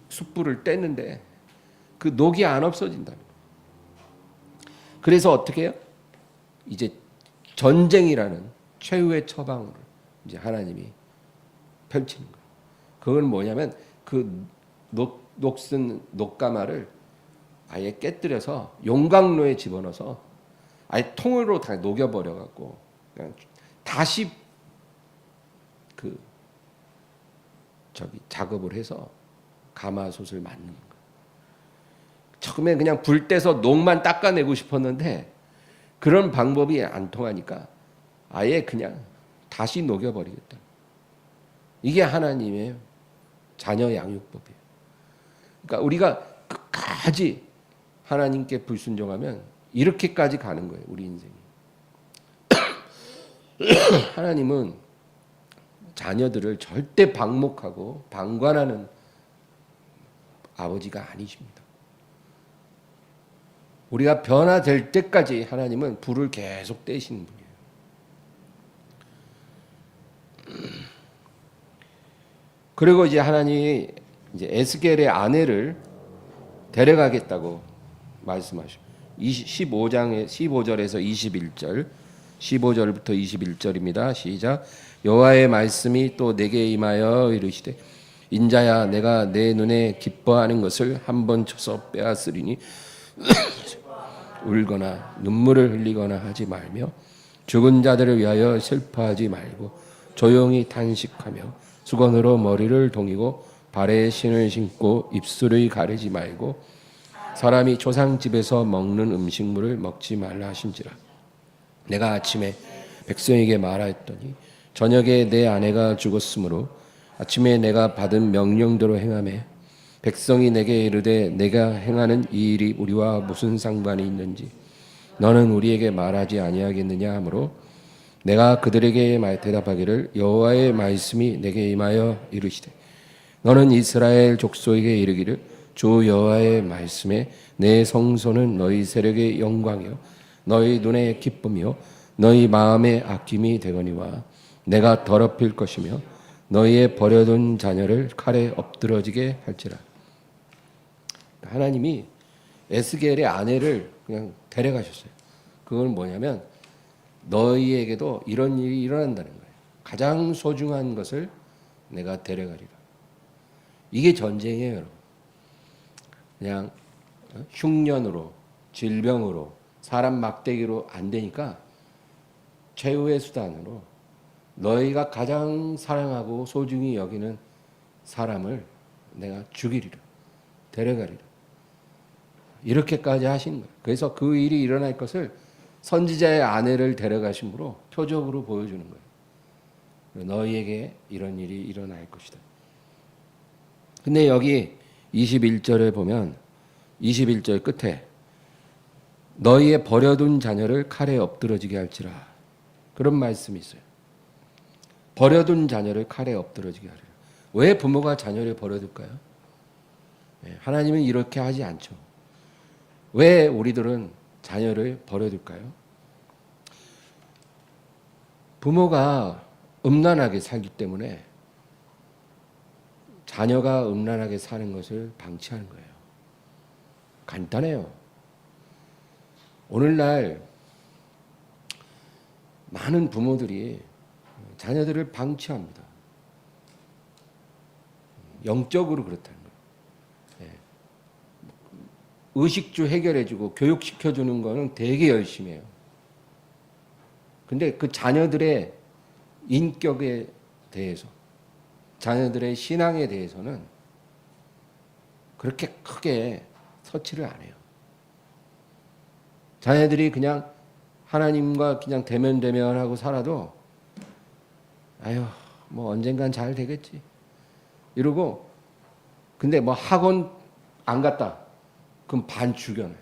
숯불을 뗐는데 그 녹이 안 없어진다는 거예요. 그래서 어떻게 해요? 이제 전쟁이라는 최후의 처방을 이제 하나님이 펼치는 거예요. 그건 뭐냐면 그 녹슨 녹가마를 아예 깨뜨려서 용광로에 집어넣어서 아예 통으로 다 녹여버려 갖고 그냥 다시 그 작업을 해서 가마솥을 만드는 거예요. 처음에 그냥 불 떼서 녹만 닦아내고 싶었는데 그런 방법이 안 통하니까 아예 그냥 다시 녹여버리겠다. 이게 하나님의 자녀 양육법이에요. 그러니까 우리가 끝까지 하나님께 불순종하면 이렇게까지 가는 거예요. 우리 인생이. 하나님은 자녀들을 절대 방목하고 방관하는 아버지가 아니십니다. 우리가 변화될 때까지 하나님은 불을 계속 떼시는 분이에요. 그리고 이제 하나님이 이제 에스겔의 아내를 데려가겠다고 말씀하셔. 15장의 15절에서 21절, 15절부터 21절입니다. 시작. 여호와의 말씀이 또 내게 임하여 이르시되 인자야 내가 내 눈에 기뻐하는 것을 한 번 쳐서 빼앗으리니 울거나 눈물을 흘리거나 하지 말며 죽은 자들을 위하여 슬퍼하지 말고 조용히 탄식하며 수건으로 머리를 동이고 발에 신을 신고 입술을 가리지 말고 사람이 조상집에서 먹는 음식물을 먹지 말라 하신지라. 내가 아침에 백성에게 말하였더니 저녁에 내 아내가 죽었으므로 아침에 내가 받은 명령대로 행하매 백성이 내게 이르되 내가 행하는 이 일이 우리와 무슨 상관이 있는지 너는 우리에게 말하지 아니하겠느냐 하므로 내가 그들에게 대답하기를 여호와의 말씀이 내게 임하여 이르시되 너는 이스라엘 족속에게 이르기를 주 여호와의 말씀에 내 성소는 너희 세력의 영광이요 너희 눈의 기쁨이요 너희 마음의 아낌이 되거니와 내가 더럽힐 것이며 너희의 버려둔 자녀를 칼에 엎드러지게 할지라. 하나님이 에스겔의 아내를 그냥 데려가셨어요. 그건 뭐냐면 너희에게도 이런 일이 일어난다는 거예요. 가장 소중한 것을 내가 데려가리라. 이게 전쟁이에요, 여러분. 그냥 흉년으로, 질병으로, 사람 막대기로 안 되니까 최후의 수단으로 너희가 가장 사랑하고 소중히 여기는 사람을 내가 죽이리라. 데려가리라. 이렇게까지 하신 거예요. 그래서 그 일이 일어날 것을 선지자의 아내를 데려가심으로 표적으로 보여주는 거예요. 너희에게 이런 일이 일어날 것이다. 근데 여기 21절에 보면 21절 끝에 너희의 버려둔 자녀를 칼에 엎드러지게 할지라. 그런 말씀이 있어요. 버려둔 자녀를 칼에 엎드러지게 하리라. 왜 부모가 자녀를 버려둘까요? 하나님은 이렇게 하지 않죠. 왜 우리들은 자녀를 버려둘까요? 부모가 음란하게 살기 때문에 자녀가 음란하게 사는 것을 방치하는 거예요. 간단해요. 오늘날 많은 부모들이 자녀들을 방치합니다. 영적으로 그렇다는 거예요. 의식주 해결해주고 교육시켜주는 거는 되게 열심히 해요. 근데 그 자녀들의 인격에 대해서, 자녀들의 신앙에 대해서는 그렇게 크게 서치를 안 해요. 자녀들이 그냥 하나님과 그냥 대면대면하고 살아도 아유 뭐 언젠간 잘 되겠지 이러고, 근데 뭐 학원 안 갔다 그럼 반 죽여놔요.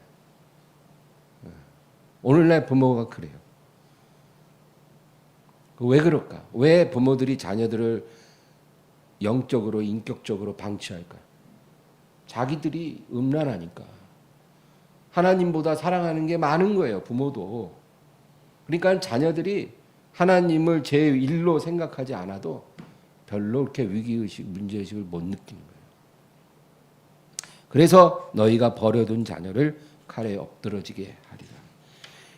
오늘날 부모가 그래요. 왜 그럴까? 왜 부모들이 자녀들을 영적으로 인격적으로 방치할까요? 자기들이 음란하니까. 하나님보다 사랑하는 게 많은 거예요. 부모도. 그러니까 자녀들이 하나님을 제1로 생각하지 않아도 별로 그렇게 위기의식, 문제의식을 못 느끼는 거예요. 그래서 너희가 버려둔 자녀를 칼에 엎드러지게 하리라.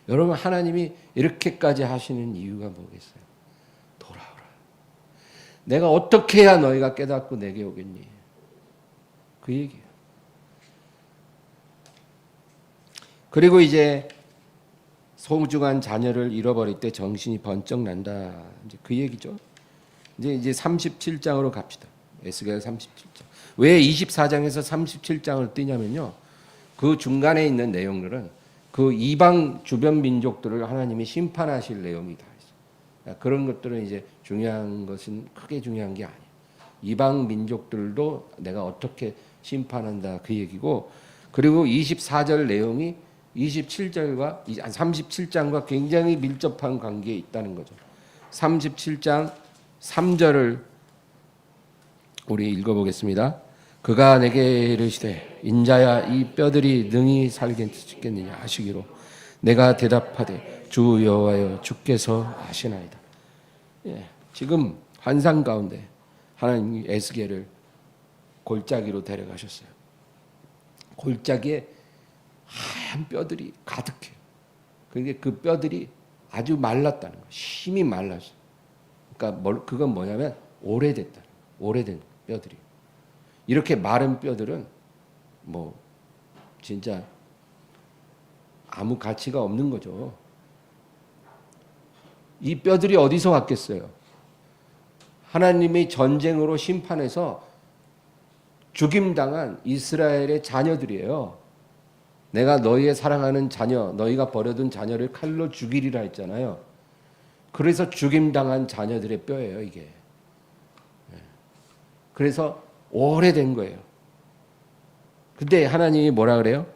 여러분, 하나님이 이렇게까지 하시는 이유가 뭐겠어요? 돌아오라. 내가 어떻게 해야 너희가 깨닫고 내게 오겠니? 그 얘기예요. 그리고 이제 소중한 자녀를 잃어버릴 때 정신이 번쩍 난다. 이제 그 얘기죠. 이제 37장으로 갑시다. 에스겔 37장. 왜 24장에서 37장을 띄냐면요. 그 중간에 있는 내용들은 그 이방 주변 민족들을 하나님이 심판하실 내용이 다 있어요. 그런 것들은 이제 중요한 것은 크게 중요한 게 아니에요. 이방 민족들도 내가 어떻게 심판한다 그 얘기고, 그리고 24절 내용이 27절과 37장과 굉장히 밀접한 관계에 있다는 거죠. 37장 3절을 우리 읽어보겠습니다. 그가 내게 이르시되 인자야 이 뼈들이 능히 살겠느냐 하시기로 내가 대답하되 주 여호와여 주께서 아시나이다. 예, 지금 환상 가운데 하나님이 에스겔을 골짜기로 데려가셨어요. 골짜기에 하얀 뼈들이 가득해요. 그게 그 뼈들이 아주 말랐다는 거예요. 심히 말랐어요. 그러니까 그건 뭐냐면 오래된 뼈들이. 이렇게 마른 뼈들은 뭐 진짜 아무 가치가 없는 거죠. 이 뼈들이 어디서 왔겠어요? 하나님의 전쟁으로 심판해서 죽임당한 이스라엘의 자녀들이에요. 내가 너희의 사랑하는 자녀, 너희가 버려둔 자녀를 칼로 죽이리라 했잖아요. 그래서 죽임당한 자녀들의 뼈예요, 이게. 그래서 오래된 거예요. 근데 하나님이 뭐라 그래요?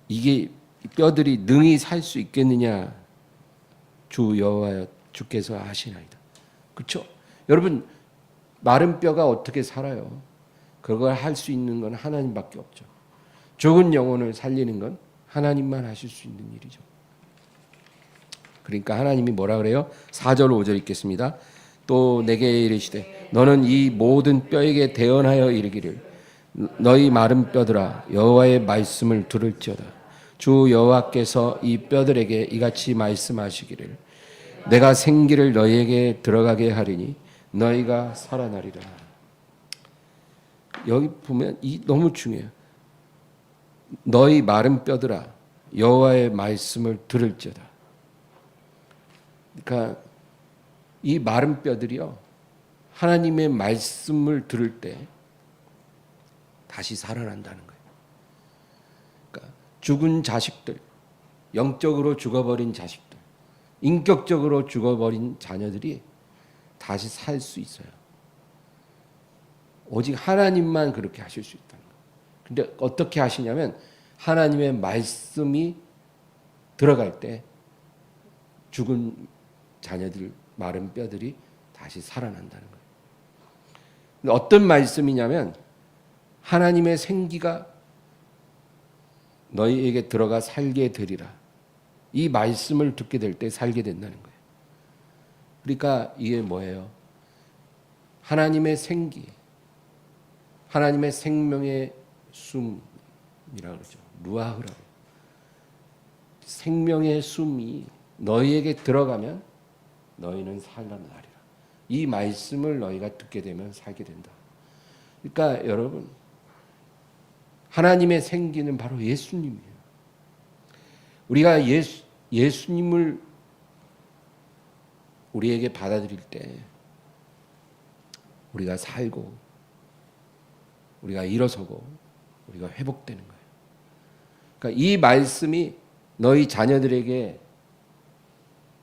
이게 뼈들이 능히 살 수 있겠느냐? 주 여호와여 주께서 하시나이다. 그렇죠? 여러분, 마른 뼈가 어떻게 살아요? 그걸 할 수 있는 건 하나님밖에 없죠. 죽은 영혼을 살리는 건 하나님만 하실 수 있는 일이죠. 그러니까 하나님이 뭐라 그래요? 4절 5절 읽겠습니다. 또 내게 이르시되 너는 이 모든 뼈에게 대언하여 이르기를 너희 마른 뼈들아 여호와의 말씀을 들을지어다. 주 여호와께서 이 뼈들에게 이같이 말씀하시기를 내가 생기를 너희에게 들어가게 하리니 너희가 살아나리라. 여기 보면 너무 중요해요. 너희 마른 뼈들아 여호와의 말씀을 들을지어다. 그러니까 이 마른 뼈들이요 하나님의 말씀을 들을 때 다시 살아난다는 거예요. 그러니까 죽은 자식들, 영적으로 죽어버린 자식들, 인격적으로 죽어버린 자녀들이 다시 살 수 있어요. 오직 하나님만 그렇게 하실 수 있다는 거예요. 근데 어떻게 하시냐면 하나님의 말씀이 들어갈 때 죽은 자녀들, 마른 뼈들이 다시 살아난다는 거예요. 근데 어떤 말씀이냐면 하나님의 생기가 너희에게 들어가 살게 되리라. 이 말씀을 듣게 될 때 살게 된다는 거예요. 그러니까 이게 뭐예요? 하나님의 생기, 하나님의 생명의 숨이라고 그러죠. 루아흐라고. 생명의 숨이 너희에게 들어가면 너희는 살아나리라. 이 말씀을 너희가 듣게 되면 살게 된다. 그러니까 여러분, 하나님의 생기는 바로 예수님이에요. 우리가 예수님을 우리에게 받아들일 때 우리가 살고 우리가 일어서고 우리가 회복되는 거예요. 그러니까 이 말씀이 너희 자녀들에게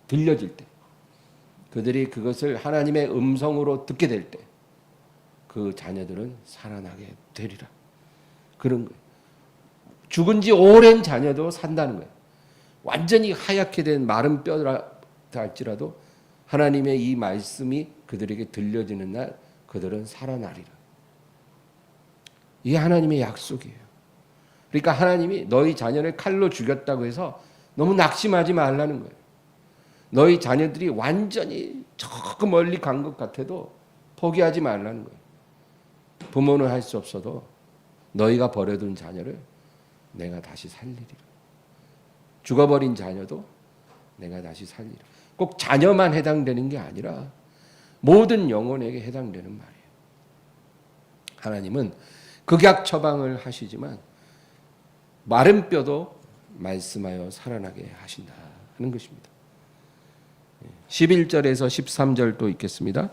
들려질 때 그들이 그것을 하나님의 음성으로 듣게 될 때 그 자녀들은 살아나게 되리라. 그런 거예요. 죽은 지 오랜 자녀도 산다는 거예요. 완전히 하얗게 된 마른 뼈라 할지라도 하나님의 이 말씀이 그들에게 들려지는 날 그들은 살아나리라. 이게 하나님의 약속이에요. 그러니까 하나님이 너희 자녀를 칼로 죽였다고 해서 너무 낙심하지 말라는 거예요. 너희 자녀들이 완전히 저 멀리 간 것 같아도 포기하지 말라는 거예요. 부모는 할 수 없어도 너희가 버려둔 자녀를 내가 다시 살리리라. 죽어버린 자녀도 내가 다시 살리라. 꼭 자녀만 해당되는 게 아니라 모든 영혼에게 해당되는 말이에요. 하나님은 극약 처방을 하시지만 마른 뼈도 말씀하여 살아나게 하신다 하는 것입니다. 11절에서 13절 또 읽겠습니다.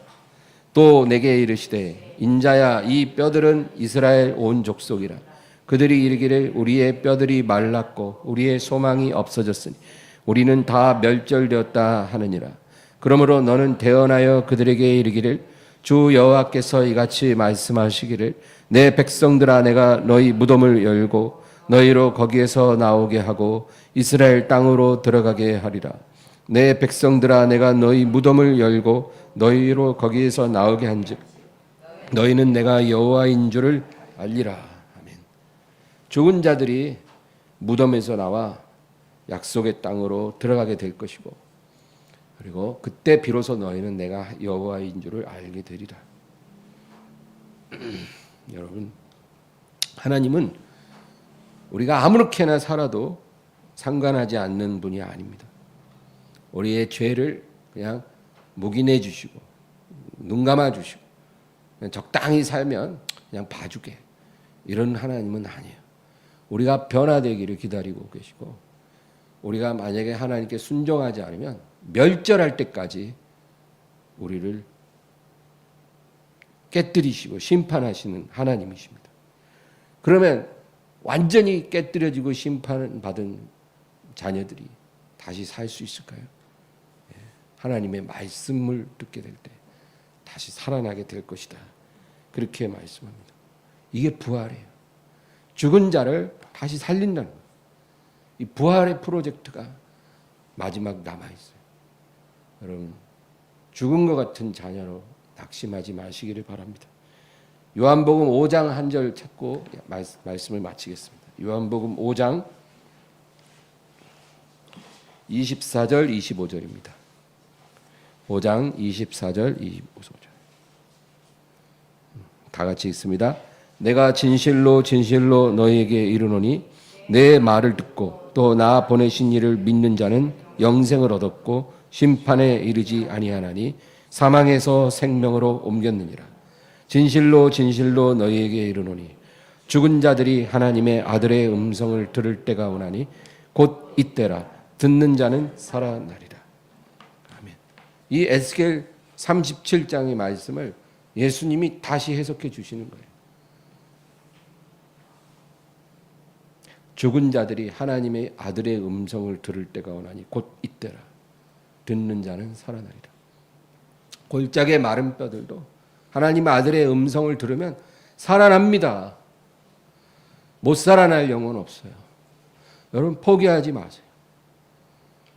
또 내게 이르시되 인자야 이 뼈들은 이스라엘 온 족속이라. 그들이 이르기를 우리의 뼈들이 말랐고 우리의 소망이 없어졌으니 우리는 다 멸절되었다 하느니라. 그러므로 너는 대언하여 그들에게 이르기를 주 여호와께서 이같이 말씀하시기를 내 백성들아 내가 너희 무덤을 열고 너희로 거기에서 나오게 하고 이스라엘 땅으로 들어가게 하리라. 내 백성들아 내가 너희 무덤을 열고 너희로 거기에서 나오게 한즉 너희는 내가 여호와인 줄을 알리라. 아멘. 죽은 자들이 무덤에서 나와 약속의 땅으로 들어가게 될 것이고 그리고 그때 비로소 너희는 내가 여호와인 줄을 알게 되리라. 여러분, 하나님은 우리가 아무렇게나 살아도 상관하지 않는 분이 아닙니다. 우리의 죄를 그냥 묵인해 주시고 눈 감아 주시고 그냥 적당히 살면 그냥 봐주게 이런 하나님은 아니에요. 우리가 변화되기를 기다리고 계시고 우리가 만약에 하나님께 순종하지 않으면 멸절할 때까지 우리를 깨뜨리시고 심판하시는 하나님이십니다. 그러면 완전히 깨뜨려지고 심판받은 자녀들이 다시 살 수 있을까요? 하나님의 말씀을 듣게 될 때 다시 살아나게 될 것이다. 그렇게 말씀합니다. 이게 부활이에요. 죽은 자를 다시 살린다는 거예요. 이 부활의 프로젝트가 마지막 남아있어요. 여러분, 죽은 것 같은 자녀로 낙심하지 마시기를 바랍니다. 요한복음 5장 한 절 찾고 말씀을 마치겠습니다. 요한복음 5장 24절 25절입니다. 5장 24절 25절 다 같이 읽습니다. 내가 진실로 진실로 너희에게 이르노니 내 말을 듣고 또 나 보내신 이를 믿는 자는 영생을 얻었고 심판에 이르지 아니하나니 사망에서 생명으로 옮겼느니라. 진실로 진실로 너희에게 이르노니 죽은 자들이 하나님의 아들의 음성을 들을 때가 오나니 곧 이때라. 듣는 자는 살아나리라. 아멘. 이 에스겔 37장의 말씀을 예수님이 다시 해석해 주시는 거예요. 죽은 자들이 하나님의 아들의 음성을 들을 때가 오나니 곧 이때라. 듣는 자는 살아나리라. 골짜기의 마른 뼈들도 하나님 아들의 음성을 들으면 살아납니다. 못 살아날 영혼 없어요. 여러분 포기하지 마세요.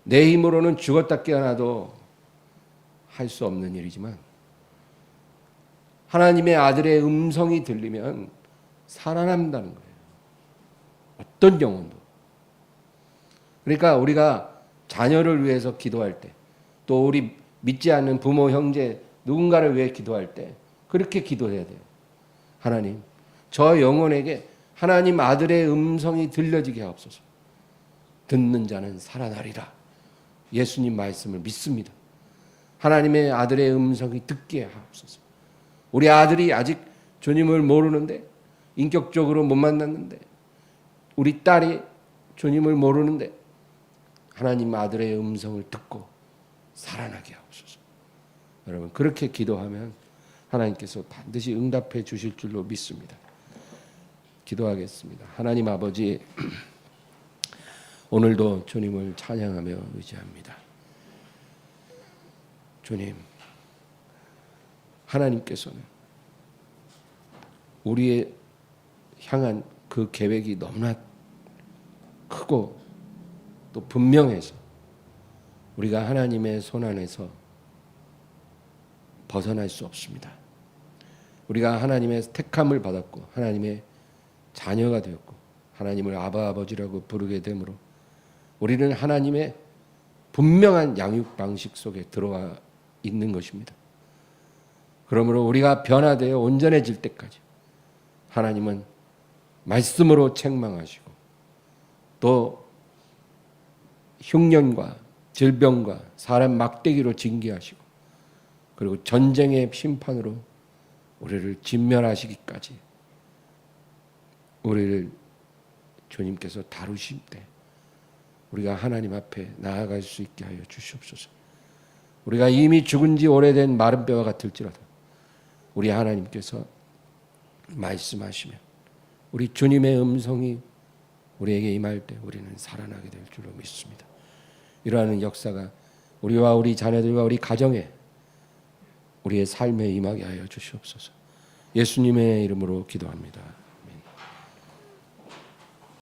내 힘으로는 죽었다 깨어나도 할 수 없는 일이지만 하나님의 아들의 음성이 들리면 살아난다는 거예요. 어떤 영혼도. 그러니까 우리가 자녀를 위해서 기도할 때, 또 우리 믿지 않는 부모, 형제, 누군가를 위해 기도할 때 그렇게 기도해야 돼요. 하나님, 저 영혼에게 하나님 아들의 음성이 들려지게 하옵소서. 듣는 자는 살아나리라. 예수님 말씀을 믿습니다. 하나님의 아들의 음성이 듣게 하옵소서. 우리 아들이 아직 주님을 모르는데, 인격적으로 못 만났는데, 우리 딸이 주님을 모르는데 하나님 아들의 음성을 듣고 살아나게 하옵소서. 여러분 그렇게 기도하면 하나님께서 반드시 응답해 주실 줄로 믿습니다. 기도하겠습니다. 하나님 아버지, 오늘도 주님을 찬양하며 의지합니다. 주님, 하나님께서는 우리의 향한 그 계획이 너무나 크고 또 분명해서 우리가 하나님의 손안에서 벗어날 수 없습니다. 우리가 하나님의 택함을 받았고 하나님의 자녀가 되었고 하나님을 아바 아버지라고 부르게 되므로 우리는 하나님의 분명한 양육 방식 속에 들어와 있는 것입니다. 그러므로 우리가 변화되어 온전해질 때까지 하나님은 말씀으로 책망하시고 또 흉년과 질병과 사람 막대기로 징계하시고 그리고 전쟁의 심판으로 우리를 진멸하시기까지 우리를 주님께서 다루실 때 우리가 하나님 앞에 나아갈 수 있게 하여 주시옵소서. 우리가 이미 죽은 지 오래된 마른 뼈와 같을지라도 우리 하나님께서 말씀하시면 우리 주님의 음성이 우리에게 임할 때 우리는 살아나게 될 줄로 믿습니다. 이러한 역사가 우리와 우리 자녀들과 우리 가정에 우리의 삶에 임하게 하여 주시옵소서. 예수님의 이름으로 기도합니다.